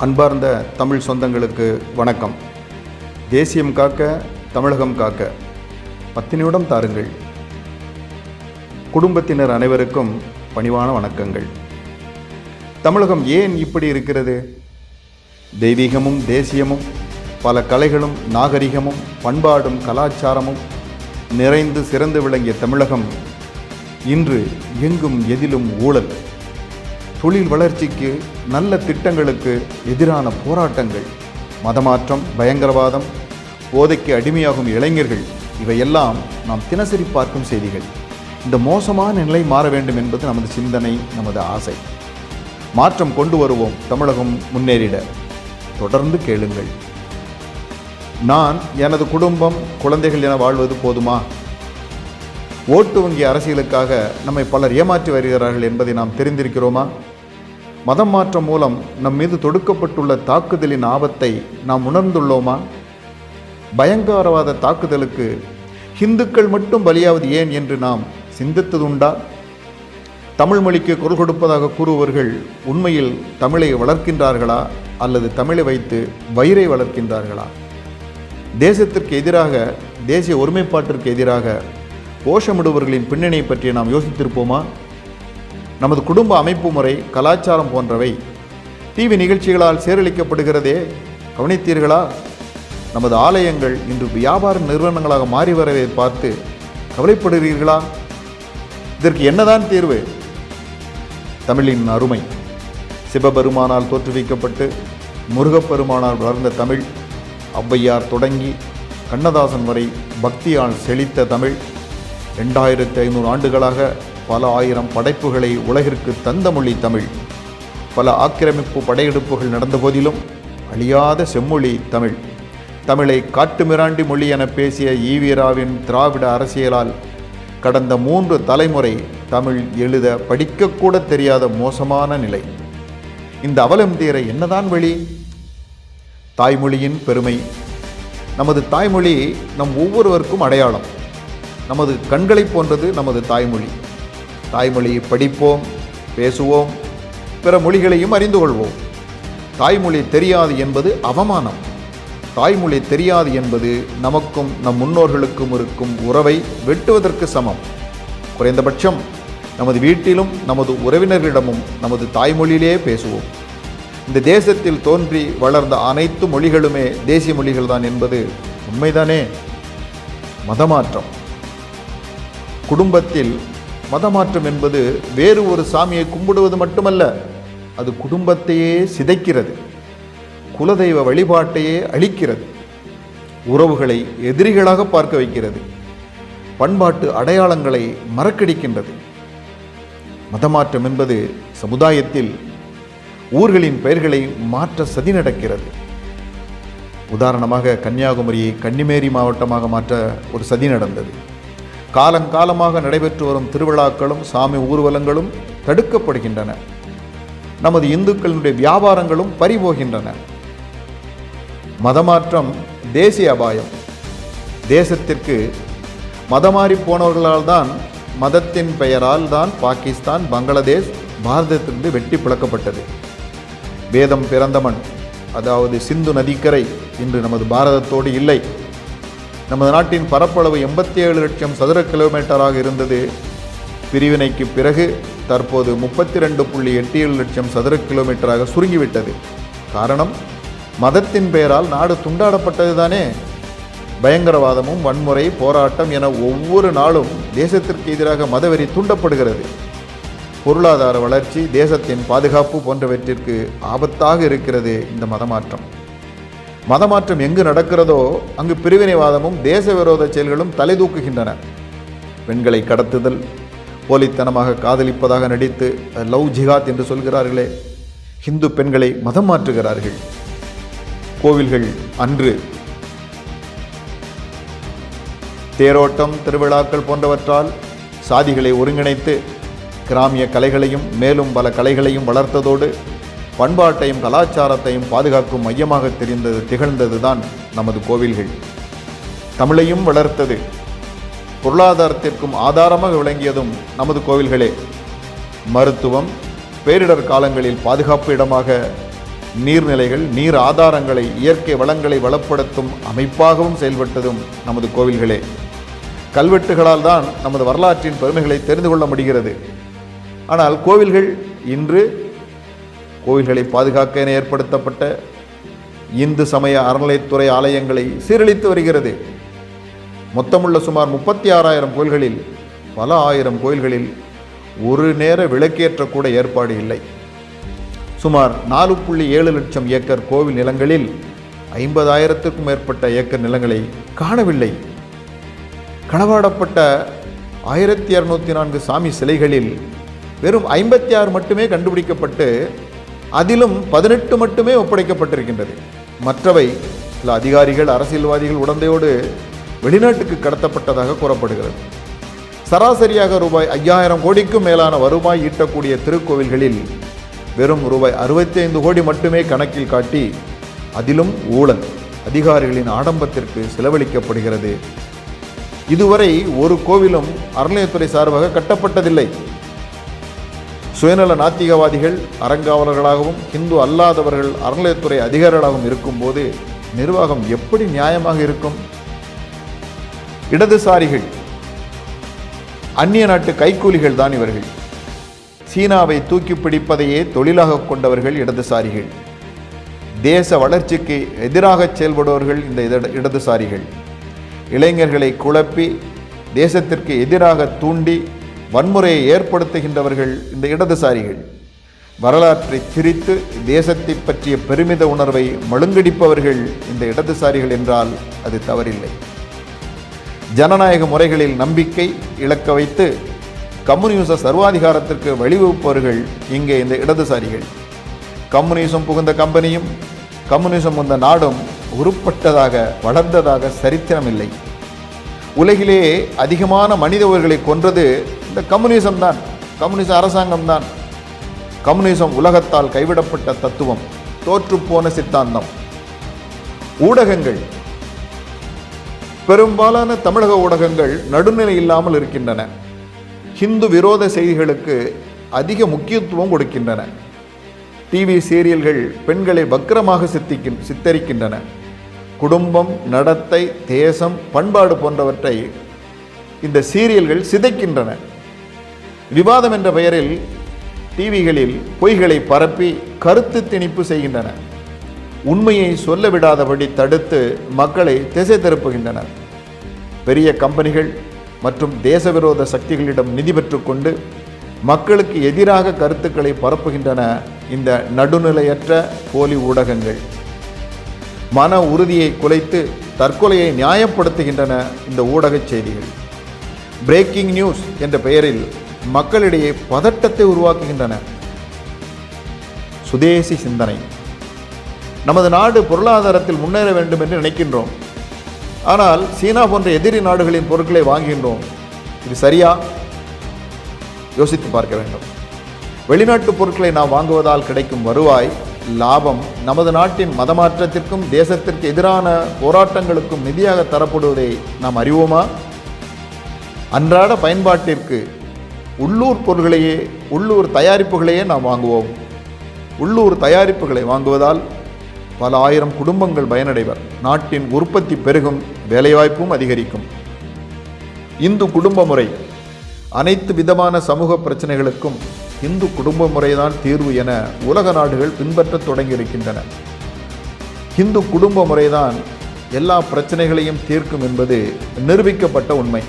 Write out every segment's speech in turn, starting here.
அன்பார்ந்த தமிழ் சொந்தங்களுக்கு வணக்கம். தேசியம் காக்க, தமிழகம் காக்க 10 நிமிடம் தாருங்கள். குடும்பத்தினர் அனைவருக்கும் பணிவான வணக்கங்கள். தமிழகம் ஏன் இப்படி இருக்கிறது? தெய்வீகமும் தேசியமும் பல கலைகளும் நாகரிகமும் பண்பாடும் கலாச்சாரமும் நிறைந்து சிறந்து விளங்கிய தமிழகம் இன்று எங்கும் எதிலும் ஊழல், தொழில் வளர்ச்சிக்கு, நல்ல திட்டங்களுக்கு எதிரான போராட்டங்கள், மதமாற்றம், பயங்கரவாதம், போதைக்கு அடிமையாகும் இளைஞர்கள், இவையெல்லாம் நாம் தினசரி பார்க்கும் செய்திகள். இந்த மோசமான நிலை மாற வேண்டும் என்பது நமது சிந்தனை, நமது ஆசை. மாற்றம் கொண்டு வருவோம். தமிழகம் முன்னேறிட தொடர்ந்து கேளுங்கள். நான், எனது குடும்பம், குழந்தைகள் என வாழ்வது போதுமா? ஓட்டு வங்கி அரசியலுக்காக நம்மை பலர் ஏமாற்றி வருகிறார்கள் என்பதை நாம் தெரிந்திருக்கிறோமா? மதம் மாற்றம் மூலம் நம் மீது தொடுக்கப்பட்டுள்ள தாக்குதலின் ஆபத்தை நாம் உணர்ந்துள்ளோமா? பயங்கரவாத தாக்குதலுக்கு இந்துக்கள் மட்டும் பலியாவது ஏன் என்று நாம் சிந்தித்ததுண்டா? தமிழ் மொழிக்கு குரல் கொடுப்பதாக கூறுபவர்கள் உண்மையில் தமிழை வளர்க்கின்றார்களா அல்லது தமிழை வைத்து வயிறை வளர்க்கின்றார்களா? தேசத்திற்கு எதிராக, தேசிய ஒருமைப்பாட்டிற்கு எதிராக கோஷமிடுபவர்களின் பின்னணியை பற்றி நாம் யோசித்திருப்போமா? நமது குடும்ப அமைப்பு முறை, கலாச்சாரம் போன்றவை டிவி நிகழ்ச்சிகளால் சீரழிக்கப்படுகிறதே, கவனித்தீர்களா? நமது ஆலயங்கள் இன்று வியாபார நிறுவனங்களாக மாறி வரவை பார்த்து கவலைப்படுகிறீர்களா? இதற்கு என்னதான் தீர்வு? தமிழின் அருமை. சிவபெருமானால் தோற்றுவிக்கப்பட்டு முருகப்பெருமானால் வளர்ந்த தமிழ், ஔவையார் தொடங்கி கண்ணதாசன் வரை பக்தியால் செழித்த தமிழ், 2500 ஆண்டுகளாக பல ஆயிரம் படைப்புகளை உலகிற்கு தந்த மொழி தமிழ். பல ஆக்கிரமிப்பு படையெடுப்புகள் நடந்த போதிலும் அழியாத செம்மொழி தமிழ். தமிழை காட்டுமிராண்டி மொழி என பேசிய ஈவீராவின் திராவிட அரசியலால் கடந்த 3 தலைமுறை தமிழ் எழுத படிக்கக்கூட தெரியாத மோசமான நிலை. இந்த அவலம் தீர என்னதான் வழி? தாய்மொழியின் பெருமை. நமது தாய்மொழி நம் ஒவ்வொருவருக்கும் அடையாளம். நமது கண்களை போன்றது நமது தாய்மொழி. தாய்மொழியை படிப்போம், பேசுவோம், பிற மொழிகளையும் அறிந்து கொள்வோம். தாய்மொழி தெரியாது என்பது அவமானம். தாய்மொழி தெரியாது என்பது நமக்கும் நம் முன்னோர்களுக்கும் இருக்கும் உறவை வெட்டுவதற்கு சமம். குறைந்தபட்சம் நமது வீட்டிலும் நமது உறவினர்களிடமும் நமது தாய்மொழியிலே பேசுவோம். இந்த தேசத்தில் தோன்றி வளர்ந்த அனைத்து மொழிகளுமே தேசிய மொழிகள் தான் என்பது உண்மைதானே? மதமாற்றம். குடும்பத்தில் மதமாற்றம் என்பது வேறு ஒரு சாமியை கும்பிடுவது மட்டுமல்ல, அது குடும்பத்தையே சிதைக்கிறது, குலதெய்வ வழிபாட்டையே அழிக்கிறது, உறவுகளை எதிரிகளாக பார்க்க வைக்கிறது, பண்பாட்டு அடையாளங்களை மறக்கடிக்கின்றது. மதமாற்றம் என்பது சமுதாயத்தில் ஊர்களின் பெயர்களை மாற்ற சதி நடக்கிறது. உதாரணமாக கன்னியாகுமரியை கன்னிமேரி மாவட்டமாக மாற்ற ஒரு சதி நடந்தது. காலங்காலமாக நடைபெற்று வரும் திருவிழாக்களும் சாமி ஊர்வலங்களும் தடுக்கப்படுகின்றன. நமது இந்துக்களுடைய வியாபாரங்களும் பறிபோகின்றன. மதமாற்றம் தேசிய அபாயம். தேசத்திற்கு மதமாறி போனவர்களால் தான், மதத்தின் பெயரால் தான் பாகிஸ்தான், பங்களாதேஷ் பாரதத்திலிருந்து வெட்டி பிளக்கப்பட்டது. வேதம் பிறந்த மண், அதாவது சிந்து நதிக்கரை இன்று நமது பாரதத்தோடு இல்லை. நமது நாட்டின் பரப்பளவு 87 லட்சம் சதுர கிலோமீட்டராக இருந்தது. பிரிவினைக்கு பிறகு தற்போது 32.87 லட்சம் சதுர கிலோமீட்டராக சுருங்கிவிட்டது. காரணம், மதத்தின் பெயரால் நாடு துண்டாடப்பட்டது தானே. பயங்கரவாதமும் வன்முறை, போராட்டம் என ஒவ்வொரு நாளும் தேசத்திற்கு எதிராக மதவெறி தூண்டப்படுகிறது. பொருளாதார வளர்ச்சி, தேசத்தின் பாதுகாப்பு போன்றவற்றிற்கு ஆபத்தாக இருக்கிறது இந்த மதமாற்றம். மதமாற்றம் எங்கு நடக்கிறதோ அங்கு பிரிவினைவாதமும் தேச விரோத செயல்களும் தலை தூக்குகின்றன. பெண்களை கடத்துதல், போலித்தனமாக காதலிப்பதாக நடித்து லவ் ஜிஹாத் என்று சொல்கிறார்களே, இந்து பெண்களை மதம் மாற்றுகிறார்கள். கோவில்கள் அன்று தேரோட்டம், திருவிழாக்கள் போன்றவற்றால் சாதிகளை ஒருங்கிணைத்து கிராமிய கலைகளையும் மேலும் பல கலைகளையும் வளர்த்ததோடு பண்பாட்டையும் கலாச்சாரத்தையும் பாதுகாக்கும் மையமாக திகழ்ந்தது தான் நமது கோவில்கள். தமிழையும் வளர்த்தது, பொருளாதாரத்திற்கும் ஆதாரமாக விளங்கியதும் நமது கோவில்களே. மருத்துவம், பேரிடர் காலங்களில் பாதுகாப்பு இடமாக நீர்நிலைகள், நீர் ஆதாரங்களை, இயற்கை வளங்களை வளப்படுத்தும் அமைப்பாகவும் செயல்பட்டதும் நமது கோவில்களே. கல்வெட்டுகளால் தான் நமது வரலாற்றின் பெருமைகளை தெரிந்து கொள்ள முடிகிறது. ஆனால் கோவில்கள் இன்று கோவில்களை பாதுகாக்க என ஏற்படுத்தப்பட்ட இந்து சமய அறநிலைத்துறை ஆலயங்களை சீரழித்து வருகிறது. மொத்தமுள்ள சுமார் 36,000 கோயில்களில் பல ஆயிரம் கோயில்களில் ஒரு நேர விளக்கேற்ற கூட ஏற்பாடு இல்லை. சுமார் 4.7 லட்சம் ஏக்கர் கோவில் நிலங்களில் 50,000க்கும் மேற்பட்ட ஏக்கர் நிலங்களை காணவில்லை. களவாடப்பட்ட 1204 சாமி சிலைகளில் வெறும் 56 மட்டுமே கண்டுபிடிக்கப்பட்டு அதிலும் 18 மட்டுமே ஒப்படைக்கப்பட்டிருக்கின்றது. மற்றவை சில அதிகாரிகள், அரசியல்வாதிகள் உடந்தையோடு வெளிநாட்டுக்கு கடத்தப்பட்டதாக கூறப்படுகிறது. சராசரியாக ரூபாய் 5,000 கோடிக்கும் மேலான வருவாய் ஈட்டக்கூடிய திருக்கோவில்களில் வெறும் ரூபாய் 65 கோடி மட்டுமே கணக்கில் காட்டி அதிலும் ஊழல், அதிகாரிகளின் ஆடம்பத்திற்கு செலவழிக்கப்படுகிறது. இதுவரை ஒரு கோவிலும் அறநிலையத்துறை சார்பாக கட்டப்பட்டதில்லை. சுயநல நாத்திகவாதிகள் அறங்காவலர்களாகவும் இந்து அல்லாதவர்கள் அறநிலையத்துறை அதிகாரிகளாகவும் இருக்கும்போது நிர்வாகம் எப்படி நியாயமாக இருக்கும்? இடதுசாரிகள், அந்நிய நாட்டு கைக்கூலிகள் தான் இவர்கள். சீனாவை தூக்கி பிடிப்பதையே தொழிலாக கொண்டவர்கள் இடதுசாரிகள். தேச வளர்ச்சிக்கு எதிராக செயல்படுபவர்கள் இந்த இடதுசாரிகள். இளைஞர்களை குழப்பி தேசத்திற்கு எதிராக தூண்டி வன்முறையை ஏற்படுத்துகின்றவர்கள் இந்த இடதுசாரிகள். வரலாற்றை திரித்து தேசத்தை பற்றிய பெருமித உணர்வை மழுங்கடிப்பவர்கள் இந்த இடதுசாரிகள் என்றால் அது தவறில்லை. ஜனநாயக முறைகளில் நம்பிக்கை இழக்க வைத்து கம்யூனிச சர்வாதிகாரத்திற்கு வழிவகுப்பவர்கள் இங்கே இந்த இடதுசாரிகள். கம்யூனிசம் புகுந்த கம்பெனியும் கம்யூனிசம் வந்த நாடும் உருப்பட்டதாக வளர்ந்ததாக சரித்திரமில்லை. உலகிலேயே அதிகமான மனித உயிர்களை கொன்றது இந்த கம்யூனிசம் தான், கம்யூனிச அரசாங்கம் தான். கம்யூனிசம் உலகத்தால் கைவிடப்பட்ட தத்துவம், தோற்றுப்போன சித்தாந்தம். ஊடகங்கள், பெரும்பாலான தமிழக ஊடகங்கள் நடுநிலை இல்லாமல் இருக்கின்றன. ஹிந்து விரோத செய்திகளுக்கு அதிக முக்கியத்துவம் கொடுக்கின்றன. டிவி சீரியல்கள் பெண்களை வக்கிரமாக சித்தரிக்கின்றன. குடும்பம், நடத்தை, தேசம், பண்பாடு போன்றவற்றை இந்த சீரியல்கள் சிதைக்கின்றன. விவாதம் என்ற பெயரில் டிவிகளில் பொய்களை பரப்பி கருத்து திணிப்பு செய்கின்றன. உண்மையை சொல்ல விடாதபடி தடுத்து மக்களை திசை திருப்புகின்றன. பெரிய கம்பெனிகள் மற்றும் தேசவிரோத சக்திகளிடம் நிதி பெற்றுக்கொண்டு மக்களுக்கு எதிராக கருத்துக்களை பரப்புகின்றன இந்த நடுநிலையற்ற போலி ஊடகங்கள். மன உறுதியை குலைத்து தற்கொலையை நியாயப்படுத்துகின்றன இந்த ஊடகச் செய்திகள். பிரேக்கிங் நியூஸ் என்ற பெயரில் மக்களிடையே பதட்டத்தை உருவாக்குகின்றன. சுதேசி சிந்தனை. நமது நாடு பொருளாதாரத்தில் முன்னேற வேண்டும் என்று நினைக்கின்றோம். ஆனால் சீனா போன்ற எதிரி நாடுகளின் பொருட்களை வாங்குகின்றோம். இது சரியா? யோசித்து பார்க்க வேண்டும். வெளிநாட்டு பொருட்களை நாம் வாங்குவதால் கிடைக்கும் வருவாய், லாபம் நமது நாட்டின் மதமாற்றத்திற்கும் தேசத்திற்கு எதிரான போராட்டங்களுக்கும் நிதியாக தரப்படுவதை நாம் அறிவோமா? அன்றாட பயன்பாட்டிற்கு உள்ளூர் பொருள்களையே, உள்ளூர் தயாரிப்புகளையே நாம் வாங்குவோம். உள்ளூர் தயாரிப்புகளை வாங்குவதால் பல ஆயிரம் குடும்பங்கள் பயனடைவர். நாட்டின் உற்பத்தி பெருகும், வேலைவாய்ப்பும் அதிகரிக்கும். இந்து குடும்ப முறை. அனைத்து விதமான சமூக பிரச்சனைகளுக்கும் இந்து குடும்ப முறைதான் தீர்வு என உலக நாடுகள் பின்பற்றத் தொடங்கியிருக்கின்றன. இந்து குடும்ப முறைதான் எல்லா பிரச்சனைகளையும் தீர்க்கும் என்பது நிரூபிக்கப்பட்ட உண்மை.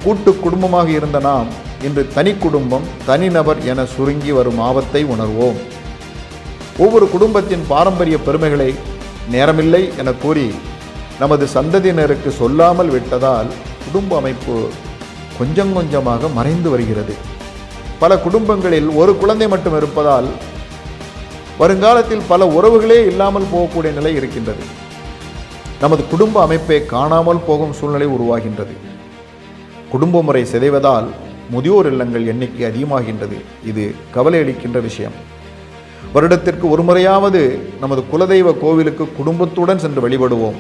கூட்டு குடும்பமாக இருந்த நாம் இன்று தனி குடும்பம், தனிநபர் என சுருங்கி வரும் ஆபத்தை உணர்வோம். ஒவ்வொரு குடும்பத்தின் பாரம்பரிய பெருமைகளை நேரமில்லை என கூறி நமது சந்ததியினருக்கு சொல்லாமல் விட்டதால் குடும்ப அமைப்பு கொஞ்சம் கொஞ்சமாக மறைந்து வருகிறது. பல குடும்பங்களில் ஒரு குழந்தை மட்டும் இருப்பதால் வருங்காலத்தில் பல உறவுகளே இல்லாமல் போகக்கூடிய நிலை இருக்கின்றது. நமது குடும்ப அமைப்பை காணாமல் போகும் சூழ்நிலை உருவாகின்றது. குடும்ப முறை சிதைவதால் முதியோர் இல்லங்கள் எண்ணிக்கை அதிகமாகின்றது. இது கவலை அளிக்கின்ற விஷயம். வருடத்திற்கு ஒரு முறையாவது நமது குலதெய்வ கோவிலுக்கு குடும்பத்துடன் சென்று வழிபடுவோம்.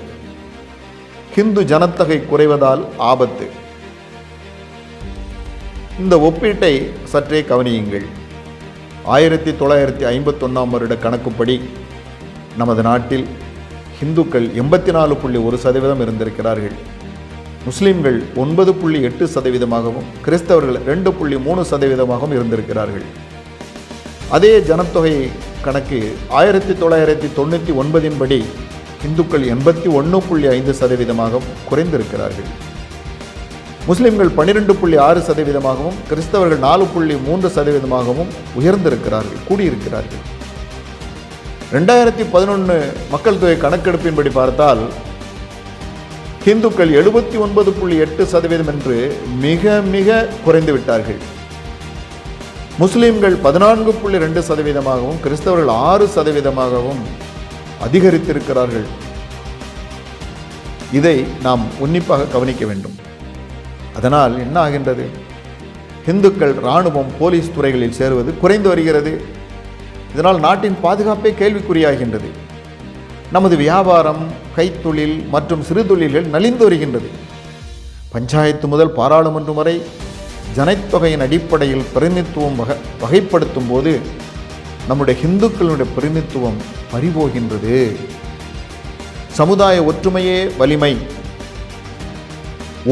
ஹிந்து ஜனத்தொகை குறைவதால் ஆபத்து. இந்த ஒப்பீட்டை சற்றே கவனியுங்கள். 1951 வருட கணக்குப்படி நமது நாட்டில் ஹிந்துக்கள் 84.1% இருந்திருக்கிறார்கள். முஸ்லிம்கள் 9.8%, கிறிஸ்தவர்கள் 2.3% இருந்திருக்கிறார்கள். அதே ஜனத்தொகை கணக்கு 1999 படி இந்துக்கள் 81.5% குறைந்திருக்கிறார்கள். முஸ்லிம்கள் 12.6%, கிறிஸ்தவர்கள் 4.3% உயர்ந்திருக்கிறார்கள், கூடியிருக்கிறார்கள். 2011 மக்கள் தொகை கணக்கெடுப்பின்படி பார்த்தால் இந்துக்கள் 79.8% என்று மிக மிக குறைந்து விட்டார்கள். முஸ்லிம்கள் 14.2%, கிறிஸ்தவர்கள் 6% அதிகரித்திருக்கிறார்கள். இதை நாம் உன்னிப்பாக கவனிக்க வேண்டும். அதனால் என்ன ஆகின்றது? இந்துக்கள் இராணுவம், போலீஸ் துறைகளில் சேருவது குறைந்து வருகிறது. இதனால் நாட்டின் பாதுகாப்பே கேள்விக்குறியாகின்றது. நமது வியாபாரம், கைத்தொழில் மற்றும் சிறு தொழில்கள் நலிந்து வருகின்றது. பஞ்சாயத்து முதல் பாராளுமன்றம் வரை ஜனத்தொகையின் அடிப்படையில் பிரதிநிதித்துவம் வகைப்படுத்தும் போது நம்முடைய இந்துக்களுடைய பிரதிநிதித்துவம் பறிபோகின்றது. சமுதாய ஒற்றுமையே வலிமை.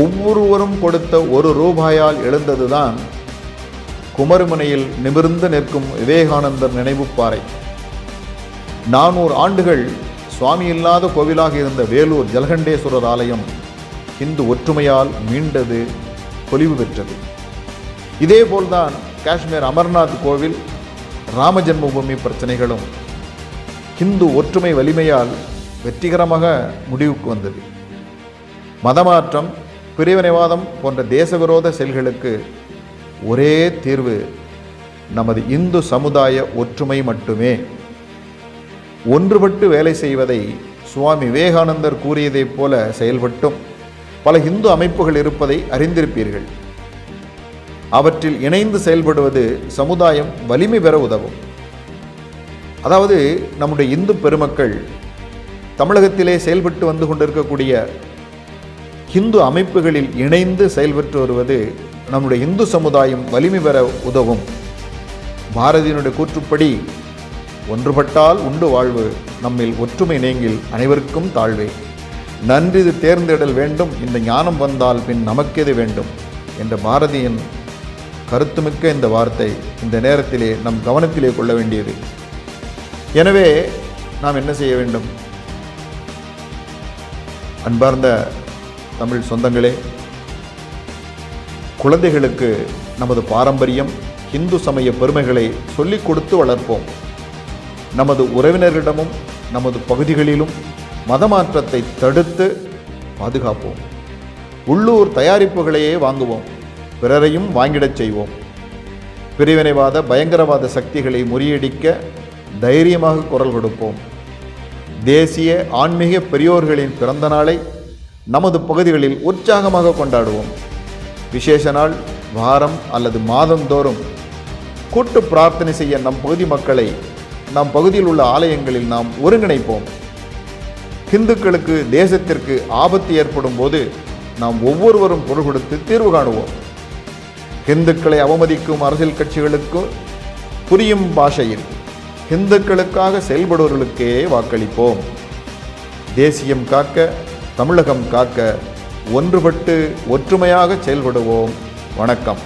ஒவ்வொருவரும் கொடுத்த ₹1 எழுந்ததுதான் குமரிமுனையில் நிமிர்ந்து நிற்கும் விவேகானந்தர் நினைவு பாறை. 400 ஆண்டுகள் சுவாமி இல்லாத கோவிலாக இருந்த வேலூர் ஜலகண்டேஸ்வரர் ஆலயம் இந்து ஒற்றுமையால் மீண்டது, பொலிவு பெற்றது. இதேபோல்தான் காஷ்மீர் அமர்நாத் கோவில், ராம ஜென்மபூமி பிரச்சனைகளும் இந்து ஒற்றுமை வலிமையால் வெற்றிகரமாக முடிவுக்கு வந்தது. மதமாற்றம், பிரிவினைவாதம் போன்ற தேசவிரோத செயல்களுக்கு ஒரே தீர்வு நமது இந்து சமுதாய ஒற்றுமை மட்டுமே. ஒன்றுபட்டு வேலை செய்வதை சுவாமி விவேகானந்தர் கூறியதைப் போல செயல்பட்டும் பல இந்து அமைப்புகள் இருப்பதை அறிந்திருப்பீர்கள். அவற்றில் இணைந்து செயல்படுவது சமுதாயம் வலிமை பெற உதவும். அதாவது நம்முடைய இந்து பெருமக்கள் தமிழகத்திலே செயல்பட்டு வந்து கொண்டிருக்கக்கூடிய இந்து அமைப்புகளில் இணைந்து செயல்பட்டு வருவது நம்முடைய இந்து சமுதாயம் வலிமை பெற உதவும். பாரதியினுடைய கூற்றுப்படி ஒன்றுபட்டால் உண்டு வாழ்வு, நம்மில் ஒற்றுமை நீங்கில் அனைவருக்கும் தாழ்வே. நன்றிது தேர்ந்தெடல் வேண்டும், இந்த ஞானம் வந்தால் பின் நமக்கெது வேண்டும் என்ற பாரதியின் கருத்துமிக்க இந்த வார்த்தை இந்த நேரத்திலே நம் கவனத்திலே கொள்ள வேண்டியது. எனவே நாம் என்ன செய்ய வேண்டும்? அன்பார்ந்த தமிழ் சொந்தங்களே, குழந்தைகளுக்கு நமது பாரம்பரியம், இந்து சமய பெருமைகளை சொல்லிக் கொடுத்து வளர்ப்போம். நமது உறவினர்களிடமும் நமது பகுதிகளிலும் மதமாற்றத்தை தடுத்து பாதுகாப்போம். உள்ளூர் தயாரிப்புகளையே வாங்குவோம், பிறரையும் வாங்கிடச் செய்வோம். பிரிவினைவாத, பயங்கரவாத சக்திகளை முறியடிக்க தைரியமாக குரல் கொடுப்போம். தேசிய ஆன்மீக பெரியோர்களின் பிறந்த நாளை நமது பகுதிகளில் உற்சாகமாக கொண்டாடுவோம். விசேஷ நாள், வாரம் அல்லது மாதந்தோறும் கூட்டு பிரார்த்தனை செய்ய நம் பகுதி மக்களை நம் பகுதியில் உள்ள ஆலயங்களில் நாம் ஒருங்கிணைப்போம். இந்துக்களுக்கு, தேசத்திற்கு ஆபத்து ஏற்படும் போது நாம் ஒவ்வொருவரும் பொருள் கொடுத்து தீர்வு காணுவோம். இந்துக்களை அவமதிக்கும் அரசியல் கட்சிகளுக்கு புரியும் பாஷையில் இந்துக்களுக்காக செயல்படுவர்களுக்கே வாக்களிப்போம். தேசியம் காக்க, தமிழகம் காக்க ஒன்றுபட்டு ஒற்றுமையாக செயல்படுவோம். வணக்கம்.